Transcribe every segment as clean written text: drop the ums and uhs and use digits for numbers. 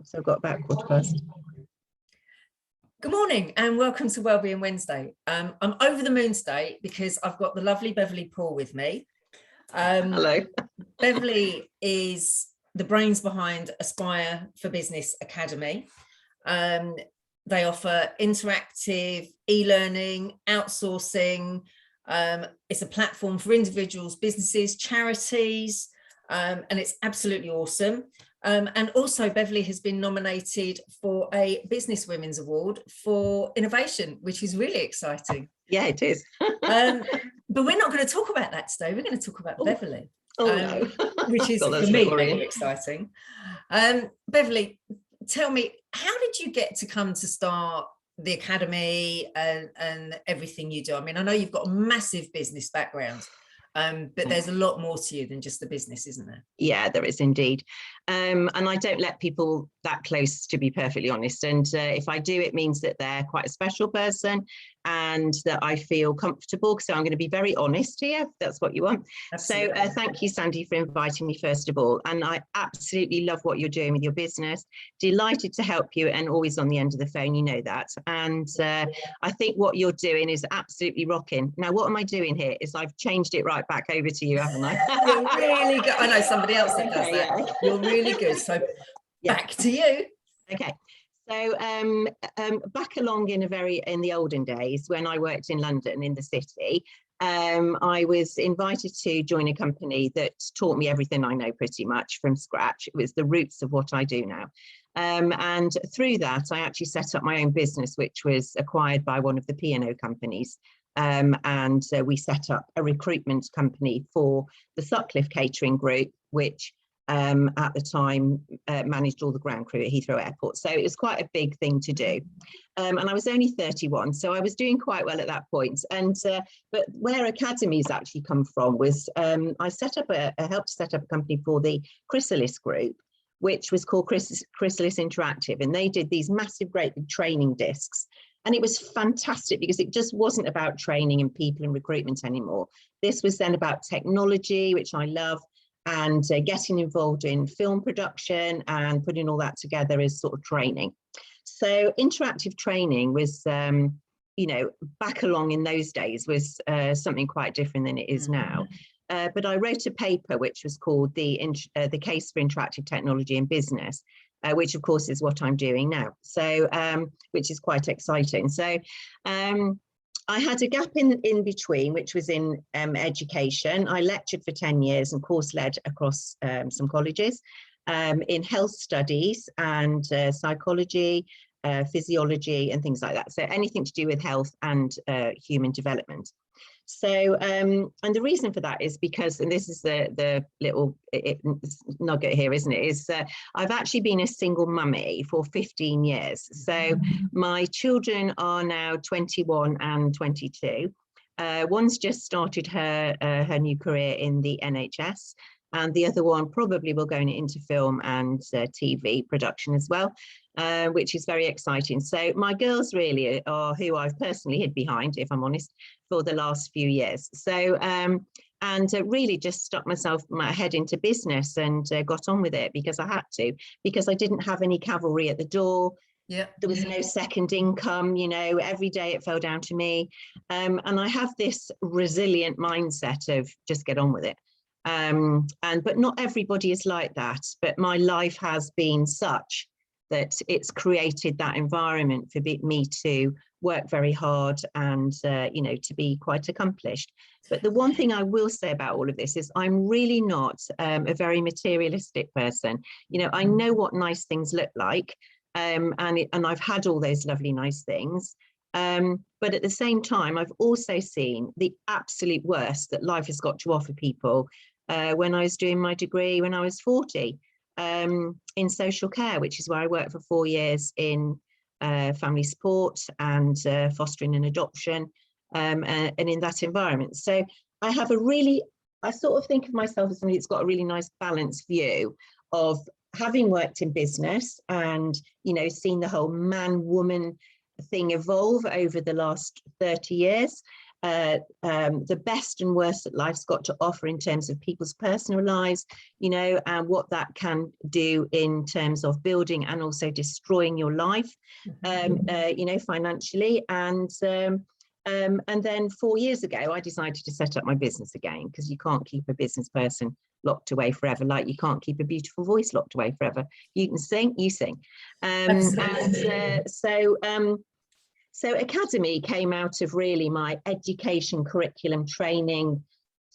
So I've got about 1:15. Good morning and welcome to Wellbeing Wednesday. I'm over the moon today because I've got the lovely Beverley Poole with me. Hello. Beverley is the brains behind Aspire for Business Academy. They offer interactive e-learning, outsourcing. It's a platform for individuals, businesses, charities, and it's absolutely awesome. And also Beverley has been nominated for a Business Women's Award for innovation, which is really exciting. Yeah, it is. But we're not going to talk about that today. We're going to talk about Beverley, no. which is God, for me really exciting. Beverley, tell me, how did you get to come to start the Academy and everything you do? I mean, I know you've got a massive business background. But there's a lot more to you than just the business, isn't there? Yeah, there is indeed. And I don't let people that close, to be perfectly honest. And if I do, it means that they're quite a special person and that I feel comfortable. So I'm going to be very honest here, if that's what you want. Absolutely. So thank you, Sandy, for inviting me, first of all. And I absolutely love what you're doing with your business. Delighted to help you and always on the end of the phone, you know that. And I think what you're doing is absolutely rocking. Now, what am I doing here is I've changed it right back over to you, haven't I? You're really good. I know somebody else that does that. Yeah. You're really good. So back to you. Okay. So back along in the olden days when I worked in London in the city, I was invited to join a company that taught me everything I know pretty much from scratch. It was the roots of what I do now. And through that, I actually set up my own business, which was acquired by one of the P&O companies. And we set up a recruitment company for the Sutcliffe Catering Group, which at the time managed all the ground crew at Heathrow Airport. So it was quite a big thing to do. And I was only 31, so I was doing quite well at that point. And but where academies actually come from was I set up helped set up a company for the Chrysalis Group, which was called Chrysalis Interactive. And they did these massive, great big training discs. And it was fantastic because it just wasn't about training and people and recruitment anymore. This was then about technology, which I love, and getting involved in film production and putting all that together as sort of training. So interactive training was, you know, back along in those days was something quite different than it is now. But I wrote a paper which was called the Case for Interactive Technology in Business, which of course is what I'm doing now. So, which is quite exciting. So, I had a gap in between, which was in education. I lectured for 10 years and course led across some colleges in health studies and psychology, physiology and things like that. So anything to do with health and human development. So, and the reason for that is because, and this is the little nugget here, isn't it, is I've actually been a single mummy for 15 years. So my children are now 21 and 22. One's just started her new career in the NHS, and the other one probably will go into film and TV production as well, which is very exciting. So my girls really are who I've personally hid behind, if I'm honest, for the last few years. So, and really just stuck my head into business and got on with it because I had to, because I didn't have any cavalry at the door. Yeah, there was no second income, you know, every day it fell down to me. And I have this resilient mindset of just get on with it. But not everybody is like that. But my life has been such that it's created that environment for me to work very hard and, you know, to be quite accomplished. But the one thing I will say about all of this is I'm really not a very materialistic person. You know, I know what nice things look like, and I've had all those lovely nice things. But at the same time, I've also seen the absolute worst that life has got to offer people. When I was doing my degree when I was 40 in social care, which is where I worked for 4 years in family support and fostering and adoption, and in that environment. So I have I sort of think of myself as somebody that's got a really nice balanced view of having worked in business and, you know, seen the whole man-woman thing evolve over the last 30 years. the best and worst that life's got to offer in terms of people's personal lives, you know, and what that can do in terms of building and also destroying your life, you know, financially. And then 4 years ago, I decided to set up my business again, because you can't keep a business person locked away forever, like you can't keep a beautiful voice locked away forever. You can sing, you sing. So Academy came out of really my education, curriculum, training,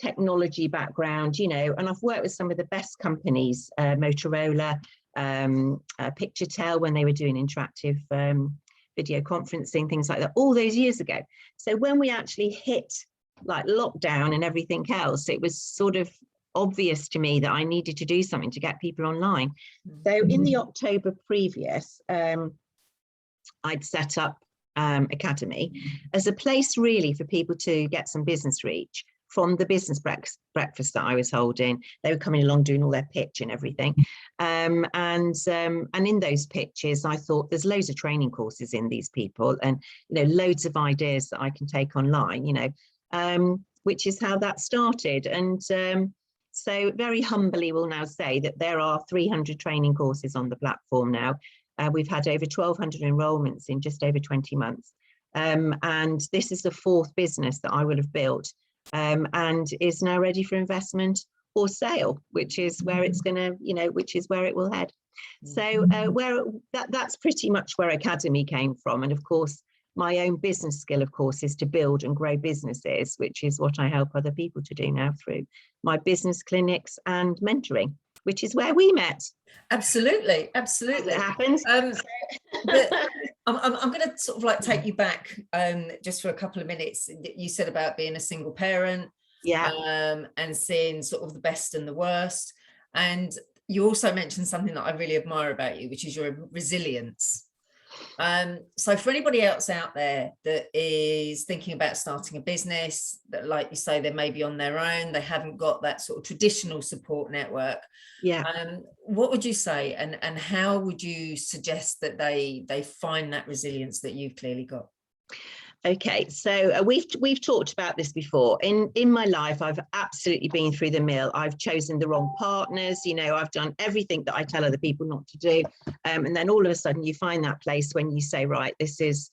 technology background, you know, and I've worked with some of the best companies, Motorola, Picturetel, when they were doing interactive video conferencing, things like that, all those years ago. So when we actually hit like lockdown and everything else, it was sort of obvious to me that I needed to do something to get people online. So in the October previous, I'd set up Academy as a place really for people to get some business reach from the business breakfast that I was holding. They were coming along doing all their pitch and everything, and in those pitches I thought there's loads of training courses in these people, and you know, loads of ideas that I can take online, you know, which is how that started. And so very humbly will now say that there are 300 training courses on the platform now. We've had over 1,200 enrollments in just over 20 months. And this is the 4th business that I will have built, and is now ready for investment or sale, which is where it's going to, you know, which is where it will head. So that's pretty much where Academy came from. And of course, my own business skill, of course, is to build and grow businesses, which is what I help other people to do now through my business clinics and mentoring, which is where we met. Absolutely. It happens. But I'm going to sort of like take you back just for a couple of minutes. You said about being a single parent, and seeing sort of the best and the worst. And you also mentioned something that I really admire about you, which is your resilience. So for anybody else out there that is thinking about starting a business, that, like you say, they may be on their own, they haven't got that sort of traditional support network. What would you say, and how would you suggest that they find that resilience that you've clearly got? Okay, so we've talked about this before. In my life, I've absolutely been through the mill. I've chosen the wrong partners. You know, I've done everything that I tell other people not to do, and then all of a sudden you find that place when you say, right, this has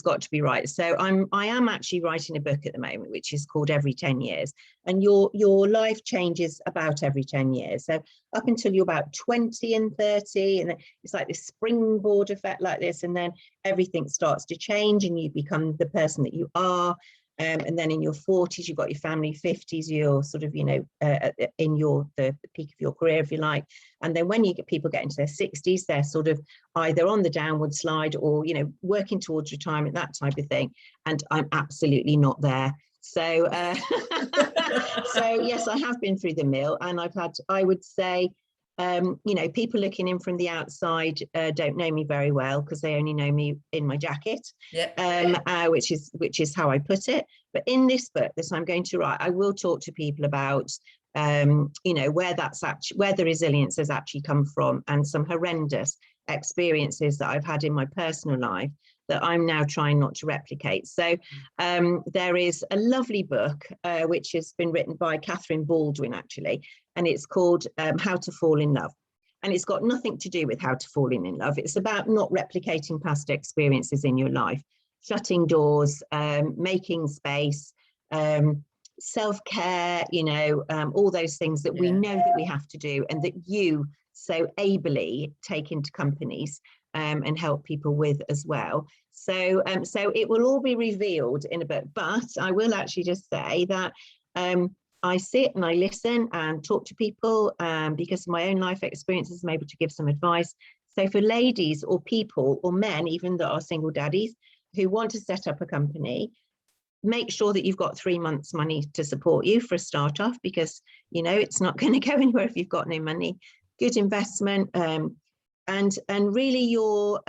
got to be right. So I am actually writing a book at the moment, which is called Every 10 Years. And your life changes about every 10 years. So up until you're about 20 and 30, and then it's like this springboard effect like this, and then everything starts to change and you become the person that you are. And then in your 40s, you've got your family, 50s, you're sort of, you know, in the peak of your career, if you like. And then when people get into their 60s, they're sort of either on the downward slide or, you know, working towards retirement, that type of thing. And I'm absolutely not there. So, so yes, I have been through the mill, and I've had, I would say, you know, people looking in from the outside don't know me very well, because they only know me in my jacket, which is how I put it. But in this book that I'm going to write, I will talk to people about you know, where the resilience has actually come from, and some horrendous experiences that I've had in my personal life that I'm now trying not to replicate. So there is a lovely book which has been written by Catherine Baldwin, actually, and it's called How to Fall in Love. And it's got nothing to do with how to fall in love. It's about not replicating past experiences in your life, shutting doors, making space, self-care, you know, all those things that we know that we have to do, and that you so ably take into companies and help people with as well. So it will all be revealed in a book, but I will actually just say that I sit and I listen and talk to people because of my own life experiences. I'm able to give some advice. So for ladies or people or men, even that are single daddies who want to set up a company, make sure that you've got 3 months money to support you for a start off, because, you know, it's not going to go anywhere if you've got no money. Good investment, and really your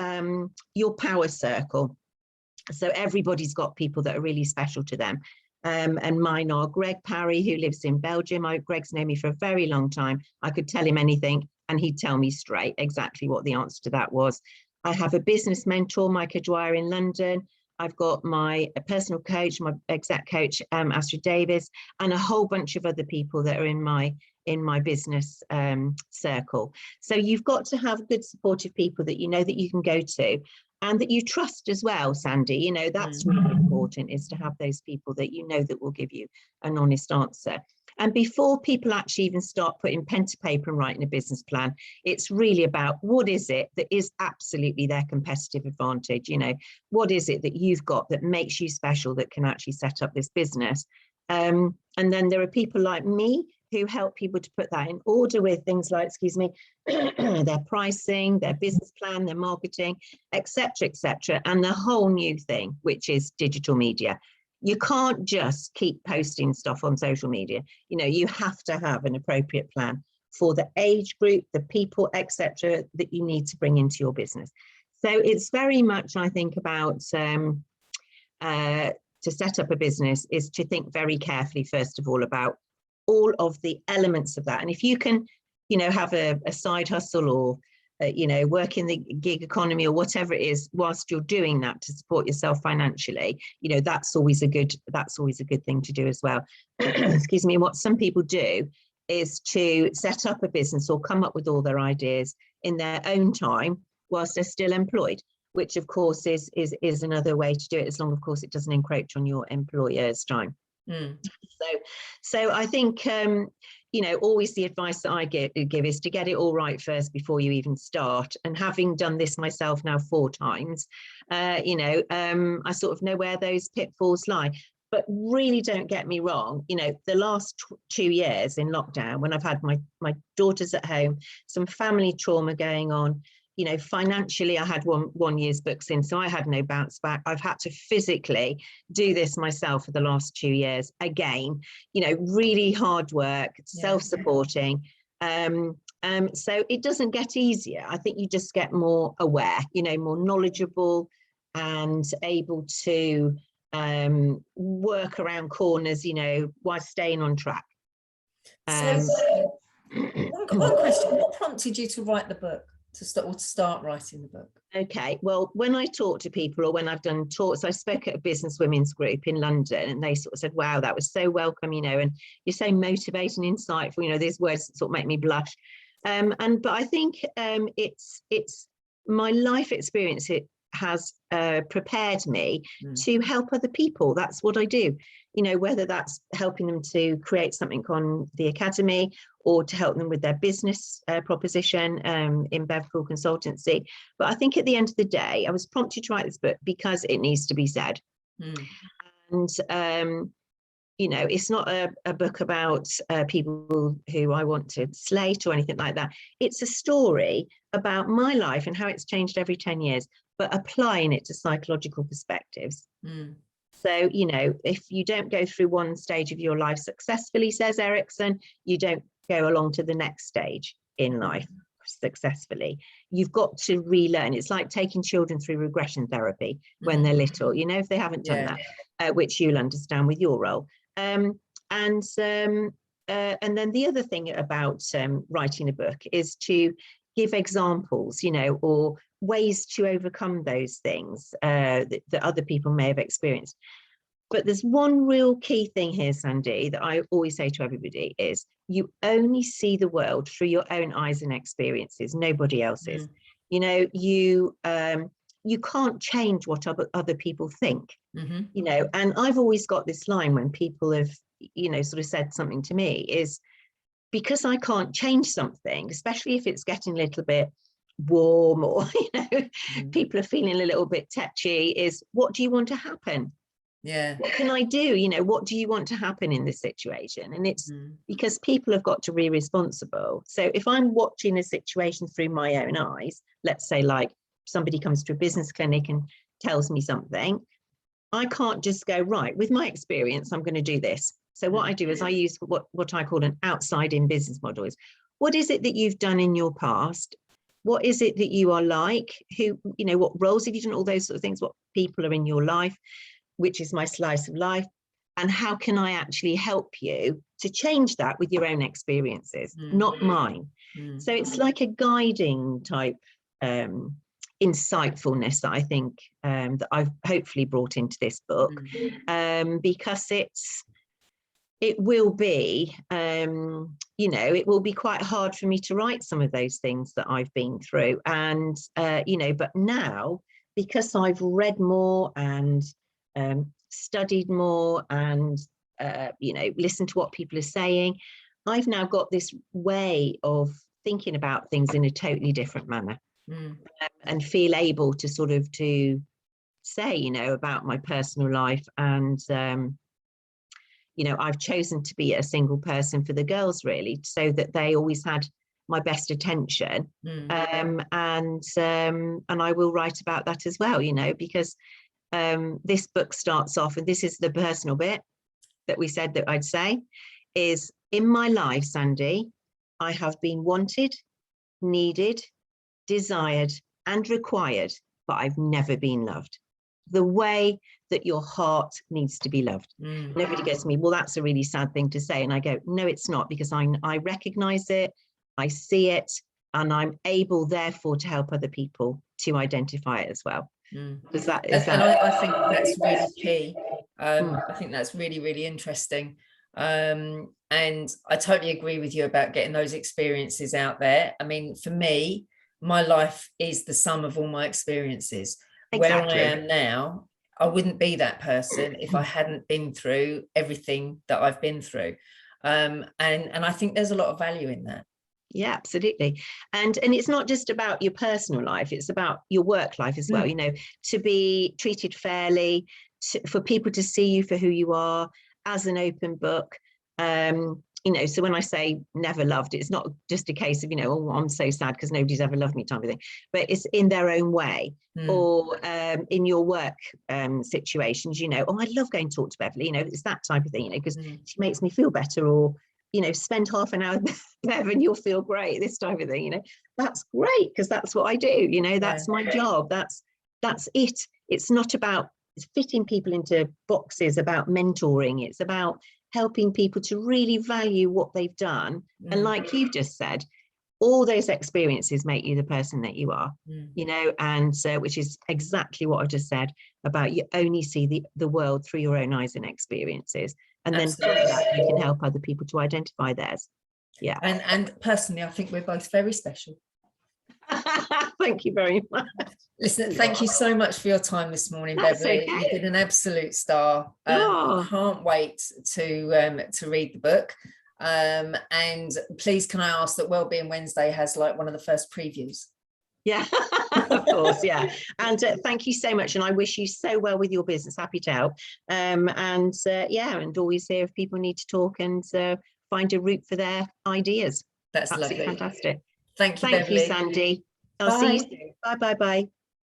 power circle. So everybody's got people that are really special to them. And mine are Greg Parry, who lives in Belgium. Greg's known me for a very long time. I could tell him anything and he'd tell me straight exactly what the answer to that was. I have a business mentor, Micah Dwyer, in London. I've got my personal coach, my exec coach, Astrid Davis, and a whole bunch of other people that are in my business circle. So you've got to have good supportive people that you know that you can go to and that you trust as well, Sandy. You know, that's really important, is to have those people that you know that will give you an honest answer. And before people actually even start putting pen to paper and writing a business plan, it's really about what is it that is absolutely their competitive advantage? You know, what is it that you've got that makes you special, that can actually set up this business? And then there are people like me who help people to put that in order with things like, excuse me, their pricing, their business plan, their marketing, etc., and the whole new thing, which is digital media. You can't just keep posting stuff on social media. You know, you have to have an appropriate plan for the age group, the people, etc., that you need to bring into your business. So it's very much, I think, about to set up a business is to think very carefully, first of all, about all of the elements of that. And if you can, you know, have a side hustle or you know, work in the gig economy or whatever it is whilst you're doing that to support yourself financially, you know, that's always a good thing to do as well. Excuse me. What some people do is to set up a business or come up with all their ideas in their own time whilst they're still employed, which of course is another way to do it, as long, of course, it doesn't encroach on your employer's time. So I think, you know, always the advice that I give is to get it all right first before you even start. And having done this myself now 4 times, you know, I sort of know where those pitfalls lie. But really, don't get me wrong, you know, the last 2 years in lockdown, when I've had my daughters at home, some family trauma going on, you know, financially, I had one year's books in, so I had no bounce back. I've had to physically do this myself for the last 2 years. Again, you know, really hard work, self-supporting. So it doesn't get easier. I think you just get more aware, you know, more knowledgeable and able to work around corners, you know, while staying on track. So one question, what prompted you to write the book? To start writing the book? Okay, well, when I talk to people or when I've done talks, I spoke at a business women's group in London, and they sort of said, wow, that was so welcome, you know, and you're so motivating, insightful, you know, these words sort of make me blush. But I think it's my life experience. It has prepared me to help other people. That's what I do, you know, whether that's helping them to create something on the academy or to help them with their business proposition in Beverley Poole consultancy. But I think at the end of the day, I was prompted to write this book because it needs to be said. And you know, it's not a book about people who I want to slate or anything like that. It's a story about my life and how it's changed every 10 years, but applying it to psychological perspectives. So, you know, if you don't go through one stage of your life successfully, says Erickson, you don't go along to the next stage in life successfully. You've got to relearn. It's like taking children through regression therapy when they're little, you know, if they haven't done that, which you'll understand with your role. And then the other thing about writing a book is to give examples, you know, or ways to overcome those things that other people may have experienced. But there's one real key thing here, Sandy, that I always say to everybody is you only see the world through your own eyes and experiences, nobody else's. You know, you can't change what other people think, you know, and I've always got this line when people have, you know, sort of said something to me is because I can't change something, especially if it's getting a little bit warm or, you know, people are feeling a little bit tetchy, is what do you want to happen? What can I do? You know, what do you want to happen in this situation? And it's because people have got to be responsible. So if I'm watching a situation through my own eyes, let's say like somebody comes to a business clinic and tells me something, I can't just go, right, with my experience, I'm going to do this. So what I do is I use what I call an outside-in business model. Is what is it that you've done in your past? What is it that you are like? Who, you know, what roles have you done? All those sort of things. What people are in your life? Which is my slice of life, and how can I actually help you to change that with your own experiences, not mine. So it's like a guiding type insightfulness that I think that I've hopefully brought into this book, because it will be, you know, it will be quite hard for me to write some of those things that I've been through. And, you know, but now, because I've read more and studied more and, you know, listened to what people are saying, I've now got this way of thinking about things in a totally different manner, and feel able to sort of to say, you know, about my personal life. And, you know, I've chosen to be a single person for the girls, really, so that they always had my best attention. And I will write about that as well, you know, because this book starts off, and this is the personal bit that we said that I'd say, is in my life, Sandy, I have been wanted, needed, desired, and required, but I've never been loved. The way that your heart needs to be loved. And everybody goes to me, well, that's a really sad thing to say. And I go, no, it's not, because I recognize it, I see it, and I'm able, therefore, to help other people to identify it as well. Is that? And I think that's really key. I think that's really, really interesting. And I totally agree with you about getting those experiences out there. I mean, for me, my life is the sum of all my experiences. Exactly. Where I am now, I wouldn't be that person if I hadn't been through everything that I've been through. And I think there's a lot of value in that. Yeah, absolutely. And it's not just about your personal life, it's about your work life as well, you know, to be treated fairly, for people to see you for who you are, as an open book. You know, so when I say never loved, it's not just a case of, you know, oh, I'm so sad because nobody's ever loved me type of thing, but it's in their own way. Or in your work situations, you know, oh, I love going to talk to Beverley, you know, it's that type of thing, you know, because she makes me feel better. Or, you know, spend half an hour with Bev and you'll feel great, this type of thing, you know, that's great, because that's what I do, you know, that's my job, that's it. It's not about fitting people into boxes, about mentoring, it's about helping people to really value what they've done. And like you've just said, all those experiences make you the person that you are, you know, and which is exactly what I've just said about, you only see the world through your own eyes and experiences. And Absolutely. then from that, you can help other people to identify theirs. Yeah. And personally, I think we're both very special. Thank you very much. Listen, thank you so much for your time this morning, Beverley. Okay. You've been an absolute star. I can't wait to read the book. And please, can I ask that Wellbeing Wednesday has like one of the first previews? Yeah, of course, yeah. And thank you so much. And I wish you so well with your business. Happy to help. Yeah, and always here if people need to talk and find a route for their ideas. That's lovely. Fantastic. Thank you, Thank Beverley. you, Sandy. I'll see you soon. Bye, bye, bye.